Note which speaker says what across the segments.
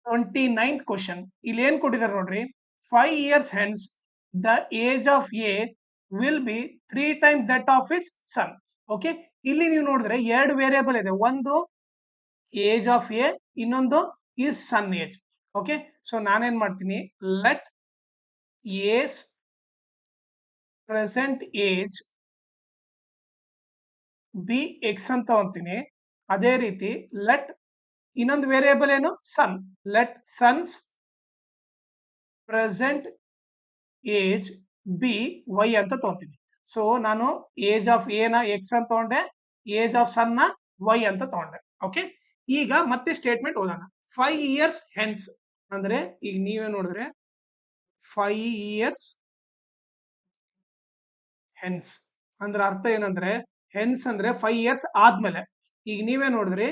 Speaker 1: 29th question ಇಲ್ಲಿ ಏನ್ ಕೊಟ್ಟಿದ್ದಾರೆ ನೋಡ್ರಿ 5 years hence the age of a will be 3 times that of his son. Okay, ಇಲ್ಲಿ ನೀವು ನೋಡಿದ್ರೆ ಎರಡು ವೇರಿಯೇಬಲ್ ಇದೆ, ಒಂದು ಏಜ್ ಆಫ್ ಎ, ಇನ್ನೊಂದು is son age. Okay, so ನಾನೇನ್ ಮಾಡ್ತೀನಿ, let us present age be X ಅಂತ ಅಂತೀನಿ. ಅದೇ ರೀತಿ ಲೆಟ್ ಇನ್ನೊಂದು ವೇರಿಯೇಬಲ್ ಏನು, son, let son's present age be Y ಅಂತ ತಗೊಂತೀನಿ. ಸೊ ನಾನು ಏಜ್ ಆಫ್ ಎ ನ ಎಕ್ಸ್ ಅಂತ ತಗೊಂಡೆ, ಏಜ್ ಆಫ್ ಸನ್ ನ ವೈ ಅಂತ ತಗೊಂಡೆ. ಓಕೆ, ಈಗ ಮತ್ತೆ ಸ್ಟೇಟ್ಮೆಂಟ್ ಓದೋಣ. 5 years ಹೆನ್ಸ್ ಅಂದ್ರೆ ಈಗ ನೀವೇ ನೋಡಿದ್ರೆ 5 years ಹೆನ್ಸ್ ಅಂದ್ರೆ ಅರ್ಥ ಏನಂದ್ರೆ, ಹೆನ್ಸ್ ಅಂದ್ರೆ 5 years ಆದ್ಮೇಲೆ. ಈಗ ನೀವೇ ನೋಡಿದ್ರೆ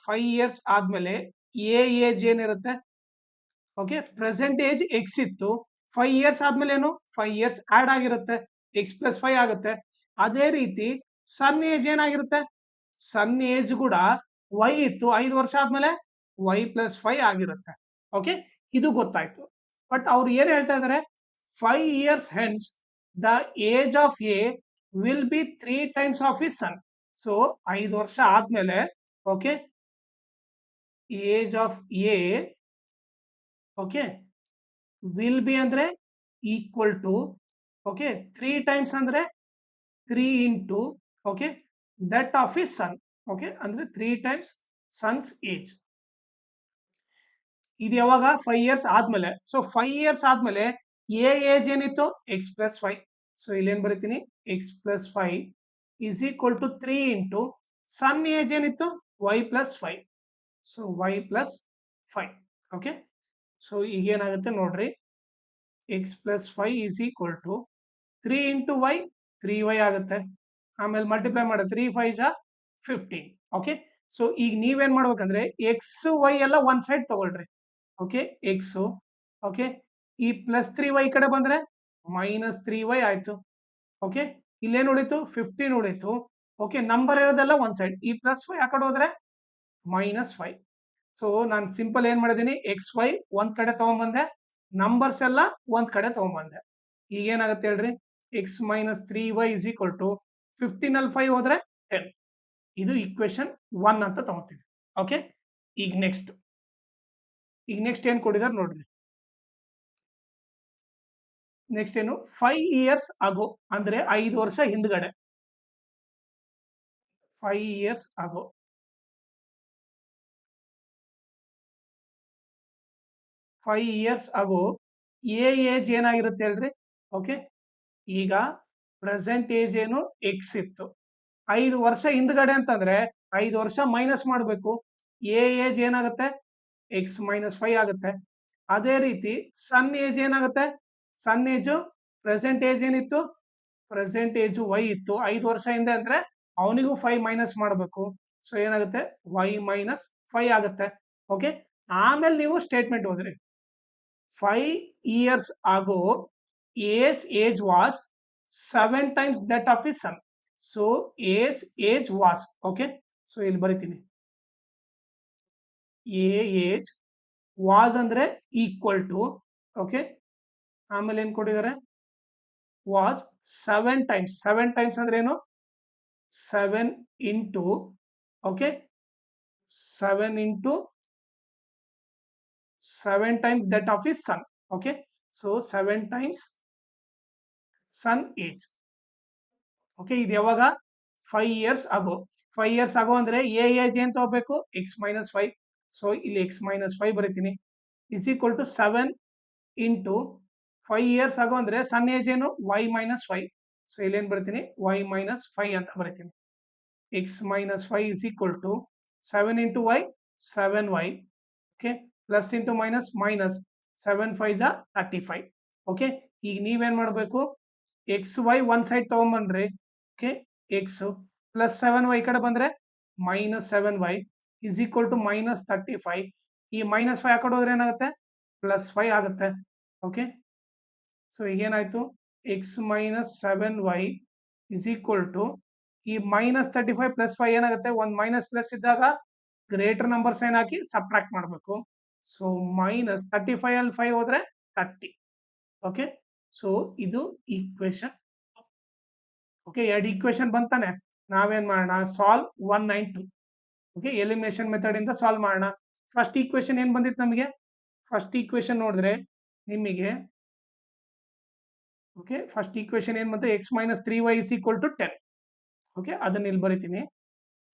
Speaker 1: 5 years ಆದ್ಮೇಲೆ ಏಜ್ ಏನಿರುತ್ತೆ, ಓಕೆ, ಪ್ರೆಸೆಂಟ್ ಏಜ್ ಎಕ್ಸ್ ಇತ್ತು, 5 years ಆದ್ಮೇಲೆ ಏನು, 5 years ಆಡ್ ಆಗಿರುತ್ತೆ, ಎಕ್ಸ್ ಪ್ಲಸ್ 5 ಆಗುತ್ತೆ. ಅದೇ ರೀತಿ ಸನ್ ಏಜ್ ಏನಾಗಿರುತ್ತೆ, ಸನ್ ಏಜ್ ಕೂಡ ವೈ ಇತ್ತು, 5 ವರ್ಷ ಆದ್ಮೇಲೆ ವೈ ಪ್ಲಸ್ 5 ಆಗಿರುತ್ತೆ. ಓಕೆ, ಇದು ಗೊತ್ತಾಯ್ತು. ಬಟ್ ಅವ್ರು ಏನ್ ಹೇಳ್ತಾ ಇದಾರೆ, 5 years hence the age of A will be 3 times of his son. So 5 ವರ್ಷ ಆದ್ಮೇಲೆ, okay, age of A, okay, will be ಅಂದ್ರೆ ಈಕ್ವಲ್ ಟು, ಓಕೆ, 3 times ಅಂದ್ರೆ 3 into, okay, that of his son. Okay, ಅಂದ್ರೆ 3 times sons age. ಇದು ಯಾವಾಗ, 5 years ಆದ್ಮೇಲೆ. So 5 years ಆದ್ಮೇಲೆ A age ಏನಿತ್ತು, ಎಕ್ಸ್ ಪ್ಲಸ್ 5. ಸೊ ಇಲ್ಲೇನ್ ಬರೀತೀನಿ, X plus 5 is equal to 3 into son age ಏನಿತ್ತು, Y plus 5. So Y plus 5. Okay, so ಈಗ ಏನಾಗುತ್ತೆ ನೋಡ್ರಿ, X plus 5 is equal to 3 into Y, 3y ಆಗುತ್ತೆ. ಆಮೇಲೆ ಮಲ್ಟಿಪ್ಲೈ ಮಾಡಿ 3 5 15. ಓಕೆ, ಸೊ ಈಗ ನೀವೇನ್ ಮಾಡ್ಬೇಕಂದ್ರೆ ಎಕ್ಸ್ ವೈ ಎಲ್ಲ ಒಂದ್ ಸೈಡ್ ತಗೊಳ್ರಿ. ಓಕೆ, ಎಕ್ಸ್, ಓಕೆ, ಈ ಪ್ಲಸ್ 3y ಈ ಕಡೆ ಬಂದ್ರೆ ಮೈನಸ್ 3y ಆಯ್ತು. ಓಕೆ, ಇಲ್ಲೇನು ಉಳಿತು, 15 ಉಳಿತು. ಓಕೆ, ನಂಬರ್ ಇರೋದೆಲ್ಲ ಒಂದ್ ಸೈಡ್, ಈ ಪ್ಲಸ್ 5 ಆ ಕಡೆ ಹೋದ್ರೆ ಮೈನಸ್ 5. ಸೊ ನಾನು ಸಿಂಪಲ್ ಏನ್ ಮಾಡಿದೀನಿ, ಎಕ್ಸ್ ವೈ ಒಂದ್ ಕಡೆ ತಗೊಂಡ್ಬಂದೆ, ನಂಬರ್ಸ್ ಎಲ್ಲ ಒಂದ್ ಕಡೆ ತಗೊಂಡ್ಬಂದೆ. ಈಗ ಏನಾಗುತ್ತೆ ಹೇಳ್ರಿ, x minus 3y is equal to 15 ಅಲ್ಲಿ 5 ಹೋದ್ರೆ 10. ಇದು ಈಕ್ವೇಶನ್ 1 ಅಂತ ತಗೋತೀವಿ. ಓಕೆ, ಈಗ ನೆಕ್ಸ್ಟ್ ಏನ್ ಕೊಟ್ಟಿದ್ದಾರೆ ನೋಡ್ರಿ. ನೆಕ್ಸ್ಟ್ ಏನು, 5 years ಆಗೋ ಅಂದ್ರೆ 5 ವರ್ಷ ಹಿಂದ್ಗಡೆ. 5 years ಆಗೋ, 5 years ಆಗೋ ಎ ಏಜ್ ಏನಾಗಿರುತ್ತೆ ಹೇಳ್ರಿ. ಓಕೆ, ಈಗ ಪ್ರೆಸೆಂಟ್ ಏಜ್ ಏನು, ಎಕ್ಸ್ ಇತ್ತು, 5 ವರ್ಷ ಹಿಂದ್ಗಡೆ ಅಂತಂದ್ರೆ 5 ವರ್ಷ ಮೈನಸ್ ಮಾಡಬೇಕು. ಎ ಏಜ್ ಏನಾಗುತ್ತೆ, ಎಕ್ಸ್ ಮೈನಸ್ 5 ಆಗುತ್ತೆ. ಅದೇ ರೀತಿ ಸನ್ ಏಜ್ ಏನಾಗುತ್ತೆ, ಸನ್ ಏಜು ಪ್ರೆಸೆಂಟ್ ಏಜ್ ಏನಿತ್ತು, ಪ್ರೆಸೆಂಟ್ ಏಜು ವೈ ಇತ್ತು, 5 ವರ್ಷ ಹಿಂದೆ ಅಂದ್ರೆ ಅವನಿಗೂ 5 ಮೈನಸ್ ಮಾಡಬೇಕು. ಸೊ ಏನಾಗುತ್ತೆ, ವೈ ಮೈನಸ್ 5 ಆಗುತ್ತೆ. ಓಕೆ, ಆಮೇಲೆ ನೀವು ಸ್ಟೇಟ್ಮೆಂಟ್ ಓದ್ರಿ. 5 years ago A's age was 7 times that of his son. So A's age was, okay, so ಇಲ್ಲಿ ಬರಿತೀನಿ, A age was ಅಂದ್ರೆ ಈಕ್ವಲ್ ಟು, ಓಕೆ, ಆಮೇಲೆ ಏನ್ ಕೊಟ್ಟಿದ್ದಾರೆ, was 7 times. 7 times ಅಂದ್ರೆ ಏನು, 7 into, okay, 7 into 7 times that of his son. Okay, so 7 times son age. Okay, ಇದು ಯಾವಾಗ, 5 years ago. 5 years ago ಅಂದ್ರೆ ಎ ಏಜ್ ಏನ್ ತಗೋಬೇಕು, ಎಕ್ಸ್ ಮೈನಸ್ 5. ಸೊ ಇಲ್ಲಿ ಎಕ್ಸ್ ಮೈನಸ್ 5 ಬರೀತೀನಿ, is equal to 7 into 5 years ago ಅಂದ್ರೆ son age ಏನು, Y minus 5. So ಇಲ್ಲಿ ಏನ್ ಬರೀತೀನಿ, ವೈ ಮೈನಸ್ 5 ಅಂತ ಬರೀತೀನಿ. X minus 5 is equal to 7 into Y, 7y. Okay, plus into minus minus, 7 5 35. Okay, ಈಗ ನೀವೇನ್ ಮಾಡಬೇಕು, ಎಕ್ಸ್ ವೈ ಒಂದ್ ಸೈಡ್ ತಗೊಂಡ್ಬನ್ರಿ. ಓಕೆ, ಎಕ್ಸ್ ಪ್ಲಸ್ 7y ಈ ಕಡೆ ಬಂದ್ರೆ minus 7y is equal to minus 35. ಈ ಮೈನಸ್ 5 ಆ ಕಡೆ ಹೋದ್ರೆ ಏನಾಗುತ್ತೆ, ಪ್ಲಸ್ 5 ಆಗುತ್ತೆ. ಓಕೆ, ಸೊ ಈಗೇನಾಯ್ತು, X minus 7y is equal to ಈ ಮೈನಸ್ 35 ಪ್ಲಸ್ 5 ಏನಾಗುತ್ತೆ, ಒಂದು ಮೈನಸ್ ಪ್ಲಸ್ ಇದ್ದಾಗ ಗ್ರೇಟರ್ ನಂಬರ್ ಸೈನ್ ಹಾಕಿ ಸಬ್ಟ್ರಾಕ್ಟ್ ಮಾಡಬೇಕು. ಸೊ ಮೈನಸ್ 35 ಅಲ್ಲಿ 5 ಹೋದ್ರೆ 30. ಓಕೆ, ಸೊ ಇದು ಈಕ್ವೇಶನ್. ಓಕೆ, ಎರಡು ಈಕ್ವೇಶನ್ ಬಂತಾನೆ. ನಾವೇನ್ ಮಾಡೋಣ, ಸಾಲ್ವ್ 192. ಓಕೆ, ಎಲಿಮಿನೇಷನ್ ಮೆಥಡ್ ಇಂದ ಸಾಲ್ವ್ ಮಾಡೋಣ. ಫಸ್ಟ್ ಈಕ್ವೇಶನ್ ಏನ್ ಬಂದಿತ್ತು ನಮಗೆ? ಫಸ್ಟ್ ಈಕ್ವೇಶನ್ ನೋಡಿದ್ರೆ ನಿಮಗೆ, ಓಕೆ, ಫಸ್ಟ್ ಈಕ್ವೇಶನ್ ಏನ್ ಬಂತು? x - 3y = 10. ಓಕೆ, ಅದನ್ನ ಇಲ್ಲಿ ಬರಿತೀನಿ.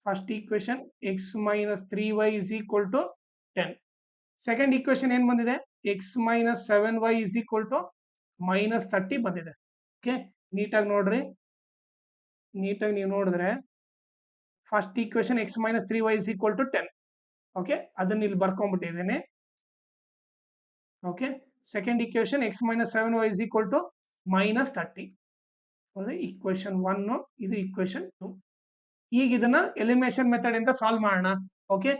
Speaker 1: First equation x - 3y = 10. Second equation ಏನ್ ಬಂದಿದೆ? x - 7y = -30 ಬಂದಿದೆ. ಓಕೆ, ನೀಟಾಗಿ ನೋಡ್ರಿ. ನೀಟಾಗಿ ನೀವು ನೋಡಿದ್ರೆ first equation x - 3y = 10. Okay, ಅದನ್ನ ಇಲ್ಲಿ ಬರ್ಕೊಂಡ್ಬಿಟ್ಟಿದ್ದೇನೆ. Okay, second equation x - 7y = -30. ಅದು ಈಕ್ವೇಶನ್ 1, ಇದು ಈಕ್ವೇಶನ್ 2. ಈಗ ಇದನ್ನ ಎಲಿಮಿನೇಷನ್ ಮೆಥಡ್ ಇಂದ ಸಾಲ್ವ್ ಮಾಡೋಣ. Okay,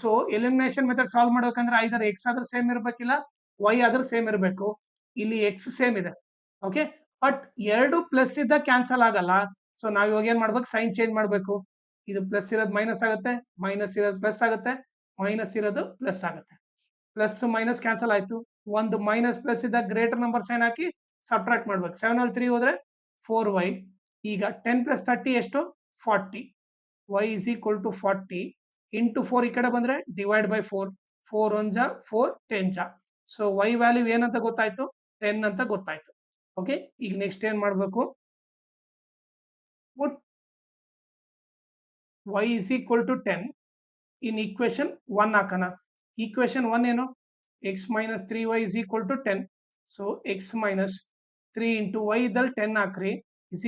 Speaker 1: so elimination method solve ಮಾಡ್ಬೇಕಂದ್ರೆ ಐದರ್ x ಆದ್ರೂ ಸೇಮ್ ಇರ್ಬೇಕಿಲ್ಲ y ಆದ್ರೂ ಸೇಮ್ ಇರಬೇಕು. ಇಲ್ಲಿ x ಸೇಮ್ ಇದೆ. ಓಕೆ, ಬಟ್ ಎರಡು ಪ್ಲಸ್ ಇದ್ದ ಕ್ಯಾನ್ಸಲ್ ಆಗಲ್ಲ. ಸೊ ನಾವ್ ಇವಾಗ ಏನ್ ಮಾಡ್ಬೇಕು? ಸೈನ್ ಚೇಂಜ್ ಮಾಡ್ಬೇಕು. ಇದು ಪ್ಲಸ್ ಇರೋದು ಮೈನಸ್ ಆಗುತ್ತೆ, ಮೈನಸ್ ಇರೋದು ಪ್ಲಸ್ ಆಗುತ್ತೆ, ಮೈನಸ್ ಇರೋದು ಪ್ಲಸ್ ಆಗುತ್ತೆ. ಪ್ಲಸ್ ಮೈನಸ್ ಕ್ಯಾನ್ಸಲ್ ಆಯ್ತು. ಒಂದು ಮೈನಸ್ ಪ್ಲಸ್ ಇದ್ದ ಗ್ರೇಟರ್ ನಂಬರ್ ಸೈನ್ ಹಾಕಿ ಸಬ್ಟ್ರಾಕ್ಟ್ ಮಾಡ್ಬೇಕು. 7 ಅಲ್ಲಿ 3 ಹೋದ್ರೆ 4y. ಈಗ 10 + 30 ಎಷ್ಟು? 40. y = 40 ಇಂಟು 4 ಈ ಕಡೆ ಬಂದ್ರೆ ಡಿವೈಡ್ ಬೈ 4. 4 1 ಜಾ 4 10 ಜಾ. ಸೊ y ವ್ಯಾಲ್ಯೂ ಏನಂತ ಗೊತ್ತಾಯ್ತು? 10 ಅಂತ ಗೊತ್ತಾಯ್ತು. ಓಕೆ, ಈಗ ನೆಕ್ಸ್ಟ್ ಏನ್ ಮಾಡ್ಬೇಕು? ಪುಟ್ y = 10 ಇನ್ ಈಕ್ವೇಶನ್ 1 ಹಾಕೋಣ. ಈಕ್ವೇಶನ್ 1 ಏನು? x - 3y = 10. So x - 3 into y ಇದ್ದಲ್ಲಿ 10 ಹಾಕ್ರಿ =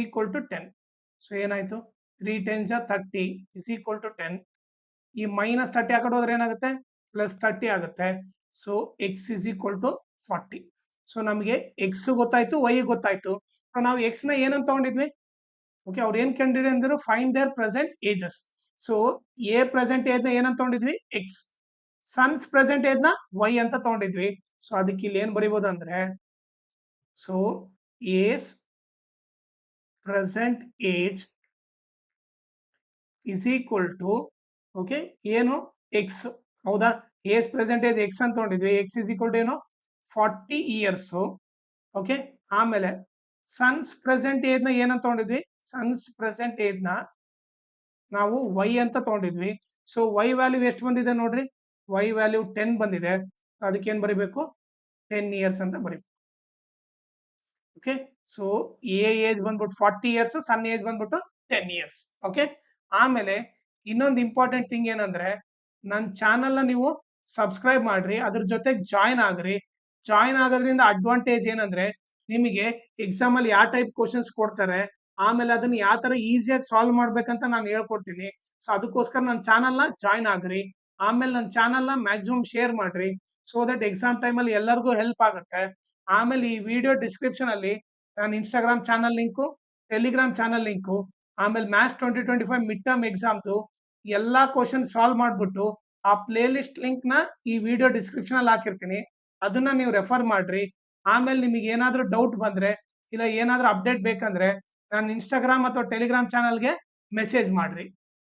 Speaker 1: 10. ಸೊ ಏನಾಯ್ತು? 3 10 ಜಾ 30 = 10. ಈ ಮೈನಸ್ 30 ಆ ಕಡೆ ಹೋದ್ರೆ ಏನಾಗುತ್ತೆ? ಪ್ಲಸ್ 30 ಆಗುತ್ತೆ. So x = 40. ಸೊ ನಮಗೆ x ಗೊತ್ತಾಯ್ತು, y ಗೊತ್ತಾಯ್ತು. ನಾವು x ನ ಏನಂತ ತಗೊಂಡಿದ್ವಿ? ಓಕೆ, ಅವ್ರು ಏನ್ ಕಂಡಿಡಿ ಅಂದ್ರು? Find their present ages. So A present age ನ ಏನಂತ ತಗೊಂಡಿದ್ವಿ? x. ಸನ್ಸ್ ಪ್ರೆಸೆಂಟ್ ಏಜ್ ನ y ಅಂತ ತಗೊಂಡಿದ್ವಿ. ಸೊ ಅದಕ್ಕೆ ಇಲ್ಲಿ ಏನ್ ಬರಿಬಹುದು ಅಂದ್ರೆ, so A's present age = okay, ಏನು? x. ಹೌದಾ? ಏಜ್ ಪ್ರೆಸೆಂಟ್ ಏಜ್ x ಅಂತ ತಗೊಂಡಿದ್ವಿ. x = ಏನು? 40 ಇಯರ್ಸ್. ಓಕೆ, ಆಮೇಲೆ ಸನ್ಸ್ ಪ್ರೆಸೆಂಟ್ ಏಜ್ ನ ಏನಂತ ತಗೊಂಡಿದ್ವಿ? ಸನ್ಸ್ ಪ್ರೆಸೆಂಟ್ ಏಜ್ ನ ನಾವು y ಅಂತ ತಗೊಂಡಿದ್ವಿ. ಸೊ y ವ್ಯಾಲ್ಯೂ ಎಷ್ಟು ಬಂದಿದೆ ನೋಡ್ರಿ? y ವ್ಯಾಲ್ಯೂ 10 ಬಂದಿದೆ. ಅದಕ್ಕೆ ಏನ್ ಬರಿಬೇಕು? 10 ಇಯರ್ಸ್ ಅಂತ ಬರಿಬೇಕು. ಓಕೆ, ಸೊ ಎ ಏಜ್ ಬಂದ್ಬಿಟ್ಟು 40 ಇಯರ್ಸ್, ಸನ್ ಏಜ್ ಬಂದ್ಬಿಟ್ಟು 10 ಇಯರ್ಸ್. ಓಕೆ, ಆಮೇಲೆ ಇನ್ನೊಂದು ಇಂಪಾರ್ಟೆಂಟ್ ಥಿಂಗ್ ಏನಂದ್ರೆ, ನನ್ನ ಚಾನಲ್ ನ ನೀವು ಸಬ್ಸ್ಕ್ರೈಬ್ ಮಾಡ್ರಿ, ಅದ್ರ ಜೊತೆಗೆ ಜಾಯ್ನ್ ಆಗ್ರಿ. ಜಾಯ್ನ್ ಆಗೋದ್ರಿಂದ ಅಡ್ವಾಂಟೇಜ್ ಏನಂದ್ರೆ, ನಿಮಗೆ ಎಕ್ಸಾಮ್ ಅಲ್ಲಿ ಯಾವ ಟೈಪ್ ಕ್ವಶನ್ಸ್ ಕೊಡ್ತಾರೆ, ಆಮೇಲೆ ಅದನ್ನ ಯಾವ ತರ ಈಸಿಯಾಗಿ ಸಾಲ್ವ್ ಮಾಡ್ಬೇಕಂತ ನಾನು ಹೇಳ್ಕೊಡ್ತೀನಿ. ಸೊ ಅದಕ್ಕೋಸ್ಕರ ನನ್ನ ಚಾನಲ್ ನ ಜಾಯ್ನ್ ಆಗ್ರಿ. ಆಮೇಲೆ ನನ್ನ ಚಾನಲ್ ನ ಮ್ಯಾಕ್ಸಿಮಮ್ ಶೇರ್ ಮಾಡ್ರಿ, ಸೊ ದಟ್ ಎಕ್ಸಾಮ್ ಟೈಮ್ ಅಲ್ಲಿ ಎಲ್ಲರಿಗೂ ಹೆಲ್ಪ್ ಆಗುತ್ತೆ. ಆಮೇಲೆ ಈ ವಿಡಿಯೋ ಡಿಸ್ಕ್ರಿಪ್ಷನ್ ಅಲ್ಲಿ ನಾನು Instagram channel link, Telegram channel link, ಆಮೇಲೆ ಮ್ಯಾಥ್ಸ್ 2025 ಮಿಡ್ ಟರ್ಮ್ ಎಕ್ಸಾಮ್ದು ಎಲ್ಲಾ ಕ್ವಶನ್ ಸಾಲ್ವ್ ಮಾಡ್ಬಿಟ್ಟು ಆ ಪ್ಲೇ ಲಿಸ್ಟ್ ಲಿಂಕ್ ನ ಈ ವಿಡಿಯೋ ಡಿಸ್ಕ್ರಿಪ್ಷನ್ ಅಲ್ಲಿ ಹಾಕಿರ್ತೀನಿ. ಅದನ್ನ ನೀವು ರೆಫರ್ ಮಾಡ್ರಿ. ಆಮೇಲೆ ನಿಮಗೆ ಏನಾದ್ರೂ ಡೌಟ್ ಬಂದ್ರೆ, ಇಲ್ಲ ಏನಾದ್ರೂ ಅಪ್ಡೇಟ್ ಬೇಕಂದ್ರೆ, ನಾನು ಇನ್ಸ್ಟಾಗ್ರಾಮ್ ಅಥವಾ ಟೆಲಿಗ್ರಾಮ್ ಚಾನಲ್ಗೆ ಮೆಸೇಜ್ ಮಾಡ್ರಿ.